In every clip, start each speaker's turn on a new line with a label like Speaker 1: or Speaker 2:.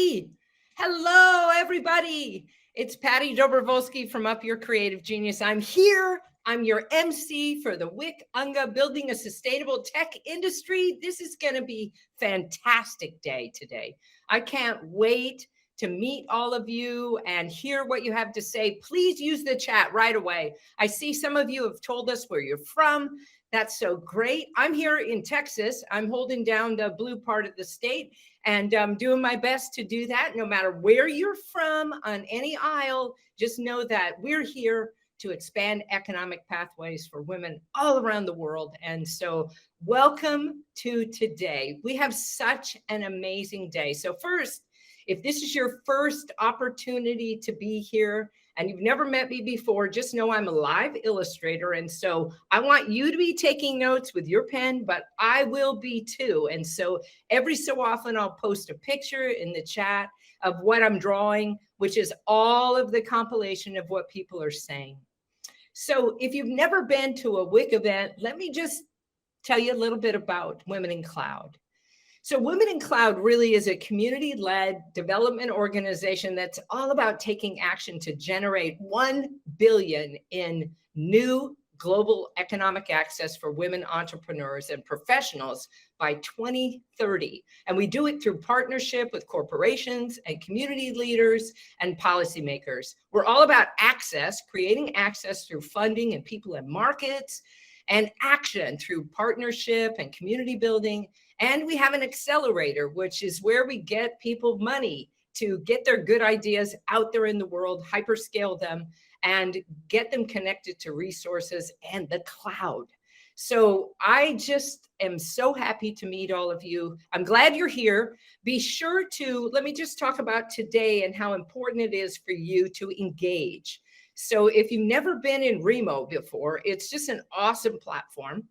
Speaker 1: Patty. Hello, everybody. It's Patty Dobrovolsky from Up Your Creative Genius. I'm here. I'm your MC for the WIC UNGA Building a Sustainable Tech Industry. This is going to be a fantastic day today. I can't wait to meet all of you and hear what you have to say. Please use the chat right away. I see some of you have told us where you're from. That's so great. I'm here in Texas. I'm holding down the blue part of the state, and I'm doing my best to do that. No matter where you're from on any aisle, just know that we're here to expand economic pathways for women all around the world. And so welcome to today. We have such an amazing day. So first, if this is your first opportunity to be here and you've never met me before, just know I'm a live illustrator. And so I want you to be taking notes with your pen, but I will be too. And so every so often I'll post a picture in the chat of what I'm drawing, which is all of the compilation of what people are saying. So if you've never been to a WIC event, let me just tell you a little bit about Women in Cloud. So Women in Cloud really is a community-led development organization that's all about taking action to generate 1 billion in new global economic access for women entrepreneurs and professionals by 2030. And we do it through partnership with corporations and community leaders and policymakers. We're all about access, creating access through funding and people and markets, and action through partnership and community building. And we have an accelerator, which is where we get people money to get their good ideas out there in the world, hyperscale them, and get them connected to resources and the cloud. So I just am so happy to meet all of you. I'm glad you're here. Be sure to, let me just talk about today and how important it is for you to engage. So if you've never been in Remo before, it's just an awesome platform.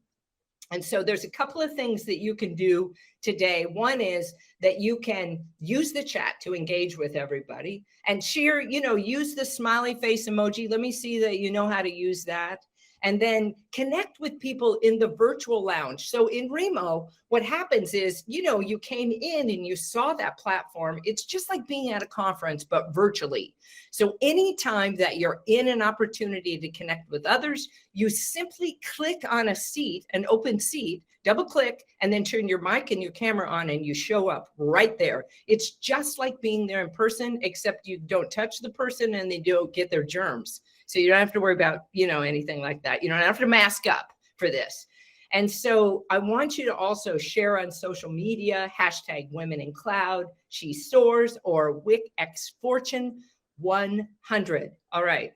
Speaker 1: And so there's a couple of things that you can do today. One is that you can use the chat to engage with everybody and share, use the smiley face emoji. Let me see that you know how to use that. And then connect with people in the virtual lounge. So in Remo, what happens is, you came in and you saw that platform. It's just like being at a conference, but virtually. So anytime that you're in an opportunity to connect with others, you simply click on a seat, an open seat, double click, and then turn your mic and your camera on and you show up right there. It's just like being there in person, except you don't touch the person and they don't get their germs. So you don't have to worry about, anything like that. You don't have to mask up for this. And so I want you to also share on social media, hashtag Women in Cloud, She Soars, or WICXFortune 100. All right.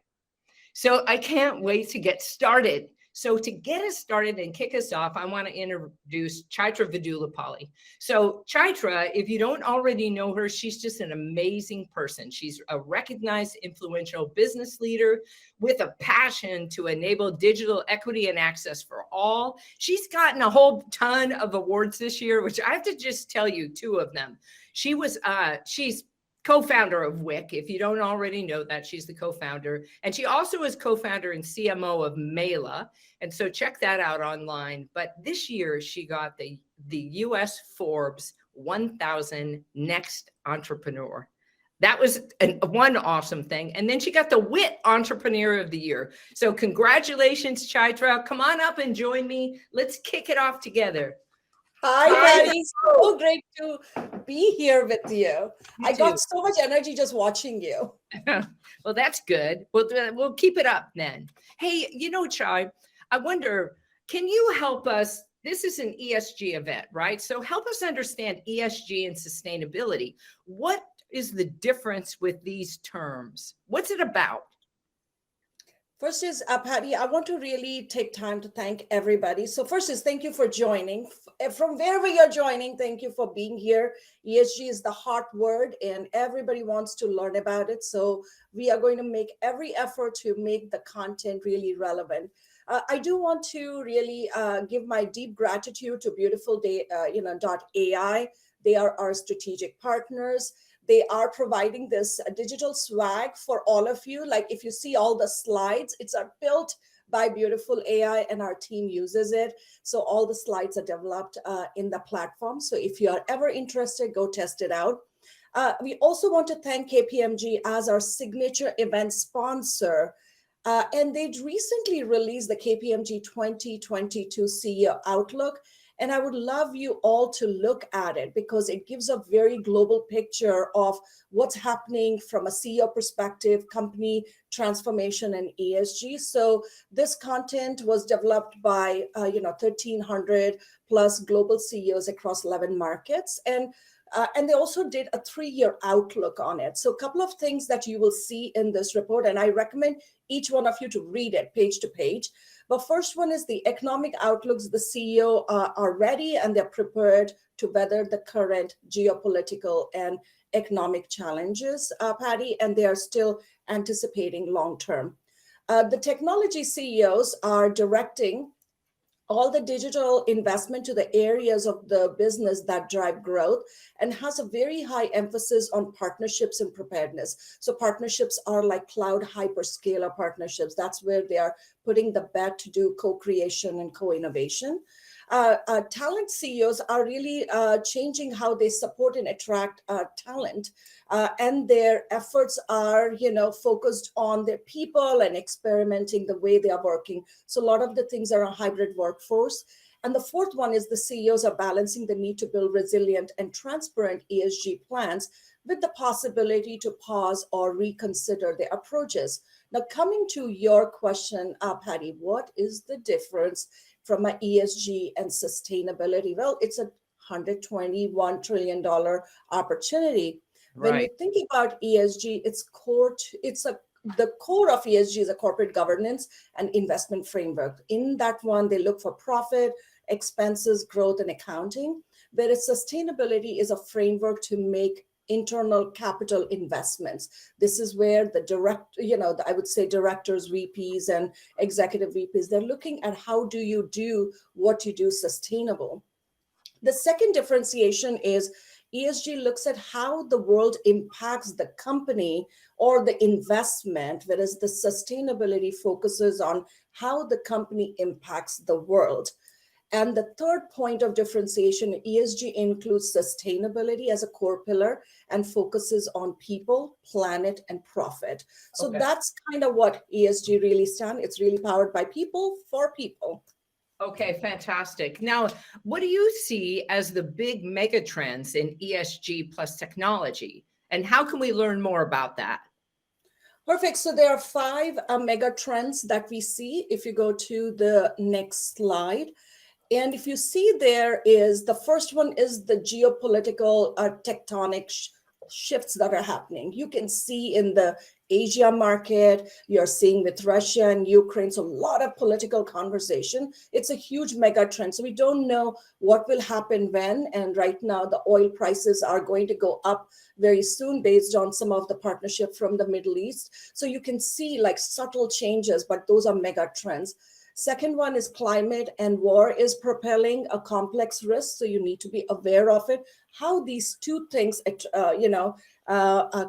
Speaker 1: So I can't wait to get started. So to get us started and kick us off, I want to introduce Chaitra Vedulapalli. So Chaitra, if you don't already know her, she's just an amazing person. She's a recognized influential business leader with a passion to enable digital equity and access for all. She's gotten a whole ton of awards this year, which I have to just tell you 2 of them. She's co-founder of WIC. If you don't already know that, she's the co-founder. And she also is co-founder and CMO of Mela. And so check that out online. But this year she got the US Forbes 1000 Next Entrepreneur. That was one awesome thing. And then she got the WIT Entrepreneur of the Year. So congratulations, Chaitra. Come on up and join me. Let's kick it off together.
Speaker 2: Hi, Patty. So great to be here with you. I got so much energy just watching you.
Speaker 1: Well, that's good. We'll keep it up then. Hey, Chai, I wonder, can you help us? This is an ESG event, right? So help us understand ESG and sustainability. What is the difference with these terms? What's it about?
Speaker 2: First is, Patty, I want to really take time to thank everybody. So first is thank you for joining. From wherever you're joining, thank you for being here. ESG is the hot word and everybody wants to learn about it. So we are going to make every effort to make the content really relevant. I do want to really give my deep gratitude to Beautiful Day, .ai. They are our strategic partners. They are providing this digital swag for all of you. Like if you see all the slides, it's built by Beautiful AI and our team uses it. So all the slides are developed in the platform. So if you are ever interested, go test it out. We also want to thank KPMG as our signature event sponsor. And they'd recently released the KPMG 2022 CEO Outlook. And I would love you all to look at it because it gives a very global picture of what's happening from a CEO perspective, company transformation, and ESG. So this content was developed by 1,300 plus global CEOs across 11 markets. And they also did a 3-year outlook on it. So a couple of things that you will see in this report, and I recommend each one of you to read it page to page. But first one is the economic outlooks. The CEO are ready and they're prepared to weather the current geopolitical and economic challenges, Patty, and they are still anticipating long term. The technology CEOs are directing all the digital investment to the areas of the business that drive growth and has a very high emphasis on partnerships and preparedness. So partnerships are like cloud hyperscaler partnerships. That's where they are putting the bet to do co-creation and co-innovation. Talent CEOs are really changing how they support and attract talent, and their efforts are, focused on their people and experimenting the way they are working. So a lot of the things are a hybrid workforce. And the fourth one is the CEOs are balancing the need to build resilient and transparent ESG plans with the possibility to pause or reconsider their approaches. Now, coming to your question, Patty, what is the difference from an ESG and sustainability? Well, it's a $121 trillion opportunity. When you think about ESG, the core of ESG is a corporate governance and investment framework. In that one, they look for profit, expenses, growth, and accounting. Whereas sustainability is a framework to make internal capital investments. This is where I would say directors, VPs, and executive VPs, they're looking at how do you do what you do sustainable. The second differentiation is ESG looks at how the world impacts the company or the investment, whereas the sustainability focuses on how the company impacts the world. And the third point of differentiation, ESG includes sustainability as a core pillar and focuses on people, planet, and profit. So that's kind of what ESG really stands. It's really powered by people for people.
Speaker 1: Okay, fantastic. Now, what do you see as the big mega trends in ESG plus technology? And how can we learn more about that?
Speaker 2: Perfect. So there are 5 mega trends that we see. If you go to the next slide, and if you see there is the first one is the geopolitical tectonic shifts that are happening. You can see in the Asia market, you're seeing with Russia and Ukraine, so a lot of political conversation. It's a huge mega trend. So we don't know what will happen when. And right now, the oil prices are going to go up very soon based on some of the partnership from the Middle East. So you can see like subtle changes, but those are mega trends. Second one is climate and war is propelling a complex risk. So you need to be aware of it, how these two things,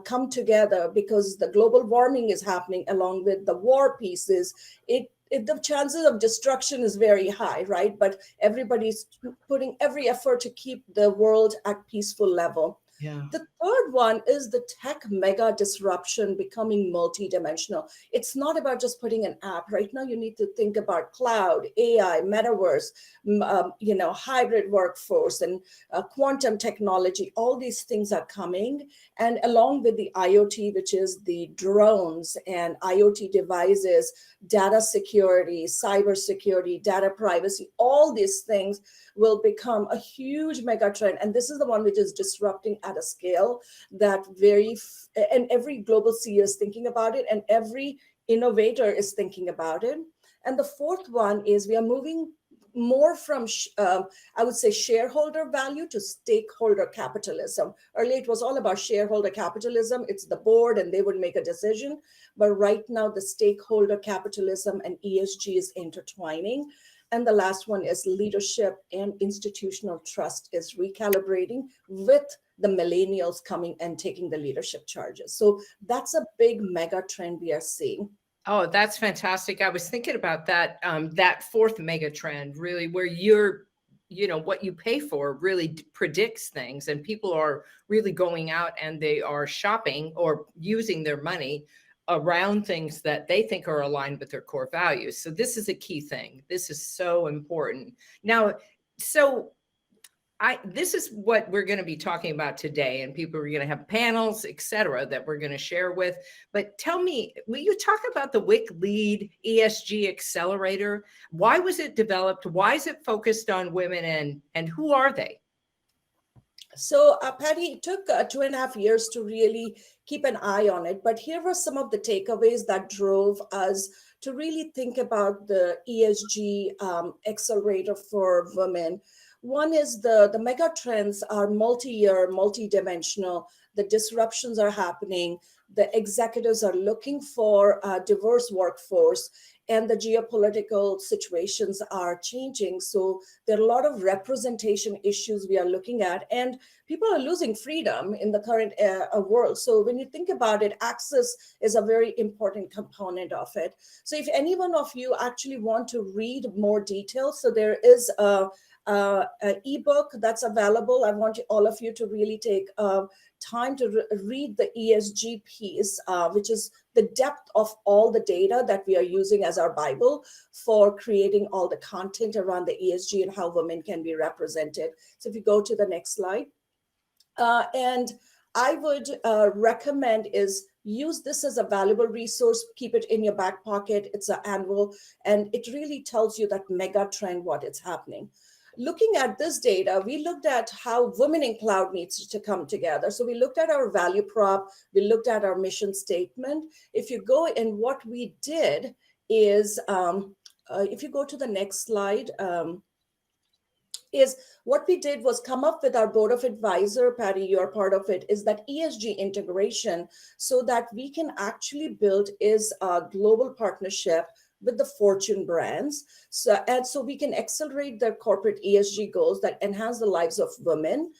Speaker 2: come together, because the global warming is happening along with the war pieces. The chances of destruction is very high, right? But everybody's putting every effort to keep the world at peaceful level.
Speaker 1: Yeah.
Speaker 2: The third one is the tech mega disruption becoming multidimensional. It's not about just putting an app. Right now, you need to think about cloud, AI, metaverse, hybrid workforce, and quantum technology. All these things are coming. And along with the IoT, which is the drones and IoT devices, data security, cyber security, data privacy, all these things will become a huge mega trend. And this is the one which is disrupting at a scale that and every global CEO is thinking about it, and every innovator is thinking about it. And the fourth one is we are moving more from, I would say, shareholder value to stakeholder capitalism. Earlier, it was all about shareholder capitalism. It's the board and they would make a decision. But right now, the stakeholder capitalism and ESG is intertwining. And the last one is leadership and institutional trust is recalibrating with the millennials coming and taking the leadership charges. So that's a big mega trend we are seeing.
Speaker 1: Oh, that's fantastic. I was thinking about that, that fourth mega trend, really, where you're what you pay for really predicts things, and people are really going out and they are shopping or using their money around things that they think are aligned with their core values. So this is a key thing. This is so important. Now, so this is what we're going to be talking about today, and people are going to have panels, etc., that we're going to share with. But tell me, will you talk about the WIC Lead ESG Accelerator? Why was it developed? Why is it focused on women, and who are they?
Speaker 2: So, Patty, it took 2.5 years to really keep an eye on it. But here were some of the takeaways that drove us to really think about the ESG accelerator for women. One is the mega trends are multi-year, multi-dimensional. The disruptions are happening. The executives are looking for a diverse workforce, and the geopolitical situations are changing. So there are a lot of representation issues we are looking at, and people are losing freedom in the current world. So when you think about it, access is a very important component of it. So if any one of you actually want to read more details, so there is an ebook that's available. I want all of you to really take time to read the ESG piece, which is the depth of all the data that we are using as our Bible for creating all the content around the ESG and how women can be represented. So if you go to the next slide. And I would recommend is use this as a valuable resource. Keep it in your back pocket. It's an annual, and it really tells you that mega trend, what is happening. Looking at this data, we looked at how women in cloud needs to come together. So we looked at our value prop, we looked at our mission statement. If you go, and what we did is, if you go to the next slide, is what we did was come up with our board of advisor, Patty, you're part of it, is that ESG integration, so that we can actually build is a global partnership with the Fortune brands. So we can accelerate their corporate ESG goals that enhance the lives of women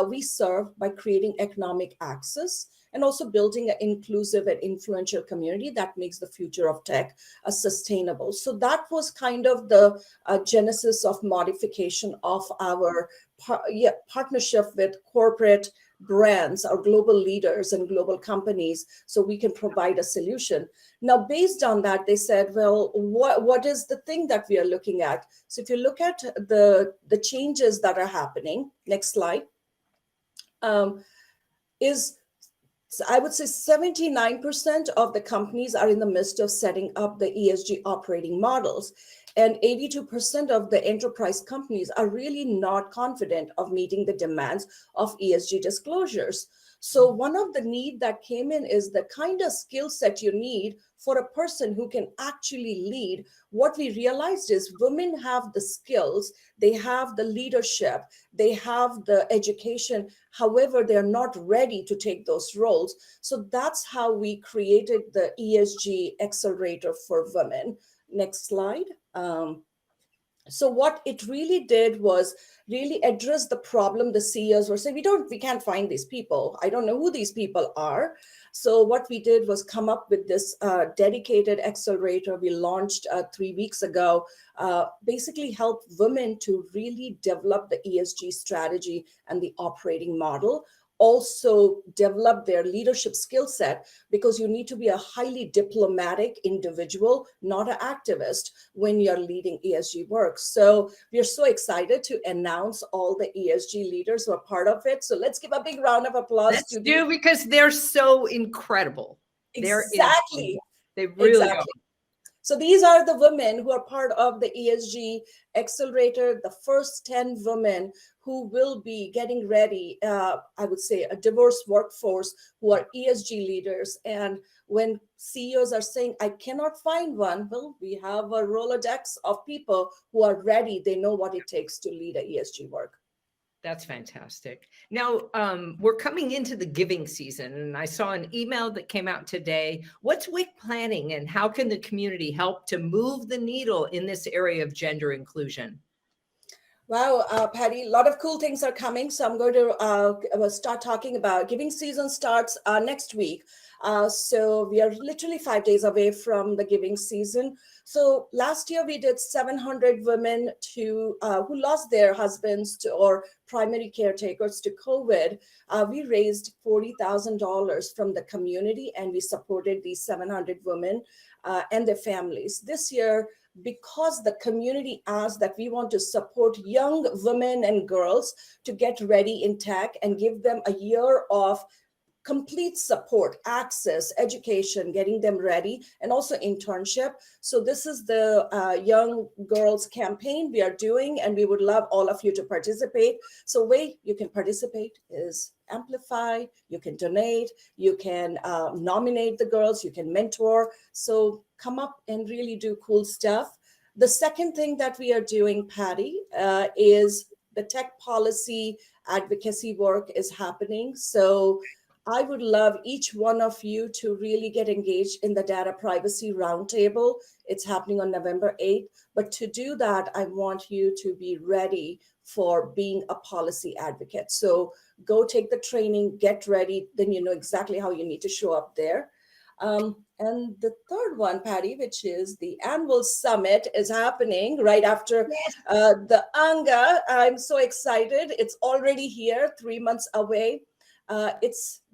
Speaker 2: we serve by creating economic access and also building an inclusive and influential community that makes the future of tech sustainable. So that was kind of the genesis of modification of our partnership with corporate brands or global leaders and global companies, so we can provide a solution. Now, based on that, they said, well, what is the thing that we are looking at? So if you look at the changes that are happening, next slide, I would say 79% of the companies are in the midst of setting up the ESG operating models. And 82% of the enterprise companies are really not confident of meeting the demands of ESG disclosures. So one of the need that came in is the kind of skill set you need for a person who can actually lead. What we realized is women have the skills, they have the leadership, they have the education. However, they're not ready to take those roles. So that's how we created the ESG accelerator for women. Next slide. So what it really did was really address the problem the CEOs were saying, we can't find these people. I don't know who these people are. So what we did was come up with this dedicated accelerator we launched 3 weeks ago, basically help women to really develop the ESG strategy and the operating model. Also develop their leadership skill set, because you need to be a highly diplomatic individual, not an activist, when you're leading ESG work. So we're so excited to announce all the ESG leaders who are part of it. So let's give a big round of applause to them.
Speaker 1: Because they're so incredible.
Speaker 2: Exactly.
Speaker 1: They really are.
Speaker 2: So these are the women who are part of the ESG accelerator, the first 10 women who will be getting ready, I would say, a diverse workforce who are ESG leaders. And when CEOs are saying, I cannot find one, well, we have a Rolodex of people who are ready. They know what it takes to lead a ESG work.
Speaker 1: That's fantastic. Now, we're coming into the giving season, and I saw an email that came out today. What's WIC planning, and how can the community help to move the needle in this area of gender inclusion?
Speaker 2: Wow, Patty, a lot of cool things are coming. So I'm going to start talking about giving season starts next week. So we are literally 5 days away from the giving season. So last year we did 700 women who lost their husbands or primary caretakers to COVID. We raised $40,000 from the community, and we supported these 700 women and their families. This year, because the community asked that we want to support young women and girls to get ready in tech and give them a year of complete support, access, education, getting them ready, and also internship. So this is the Young Girls campaign we are doing, and we would love all of you to participate. So way you can participate is amplify, you can donate, you can nominate the girls, you can mentor. So come up and really do cool stuff. The second thing that we are doing, Patty, is the tech policy advocacy work is happening. So I would love each one of you to really get engaged in the Data Privacy Roundtable. It's happening on November 8th. But to do that, I want you to be ready for being a policy advocate. So go take the training, get ready, then you know exactly how you need to show up there. And the third one, Patty, which is the annual summit, is happening right after the ANGA. I'm so excited. It's already here, 3 months away.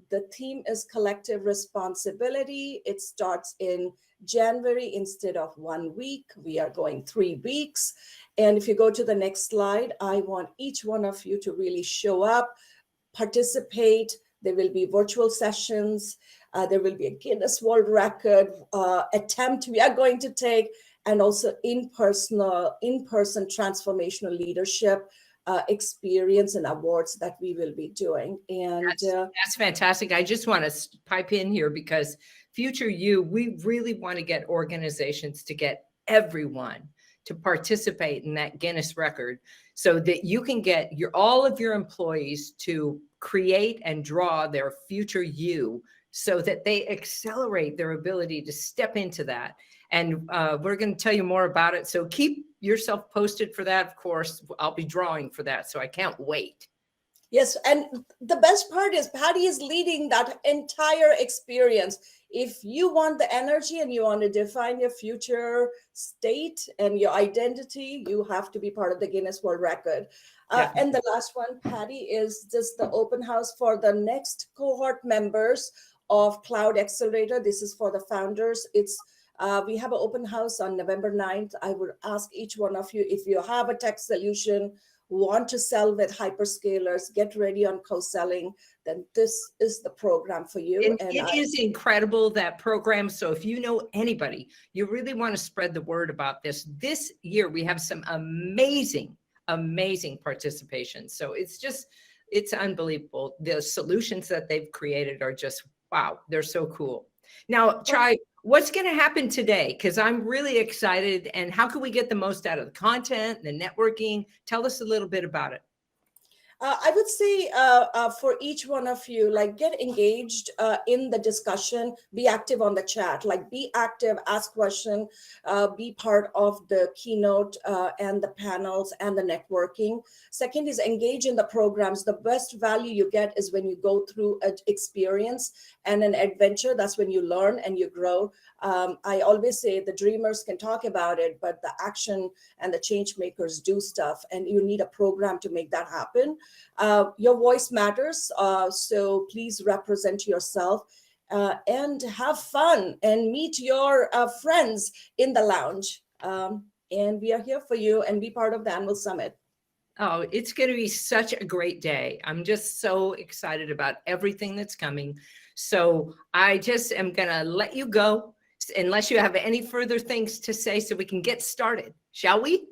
Speaker 2: The theme is collective responsibility. It starts in January instead of 1 week. We are going 3 weeks. And if you go to the next slide, I want each one of you to really show up, participate. There will be virtual sessions. There will be a Guinness World Record attempt we are going to take, and also in-person transformational leadership experience and awards that we will be doing. And
Speaker 1: that's fantastic. I just want to pipe in here because Future You, we really want to get organizations to get everyone to participate in that Guinness record so that you can get all of your employees to create and draw their future you so that they accelerate their ability to step into that. And we're going to tell you more about it. So keep yourself posted for that. Of course, I'll be drawing for that. So I can't wait.
Speaker 2: Yes. And the best part is Patty is leading that entire experience. If you want the energy and you want to define your future state and your identity, you have to be part of the Guinness World Record. And the last one, Patty, is just the open house for the next cohort members of Cloud Accelerator. This is for the founders. We have an open house on November 9th. I would ask each one of you, if you have a tech solution, want to sell with hyperscalers, get ready on co-selling, then this is the program for you.
Speaker 1: And it is incredible, that program. So if you know anybody, you really want to spread the word about this. This year, we have some amazing participation. So it's unbelievable. The solutions that they've created are just, wow, they're so cool. Now, Chai, what's going to happen today? Because I'm really excited. And how can we get the most out of the content, the networking? Tell us a little bit about it.
Speaker 2: I would say for each one of you, like, get engaged in the discussion, be active on the chat, like be active, ask questions, be part of the keynote and the panels and the networking. Second is engage in the programs. The best value you get is when you go through an experience and an adventure. That's when you learn and you grow. I always say the dreamers can talk about it, but the action and the change makers do stuff, and you need a program to make that happen. Your voice matters, so please represent yourself and have fun and meet your friends in the lounge. And we are here for you, and be part of the annual summit.
Speaker 1: Oh, it's going to be such a great day. I'm just so excited about everything that's coming. So I just am going to let you go unless you have any further things to say so we can get started. Shall we?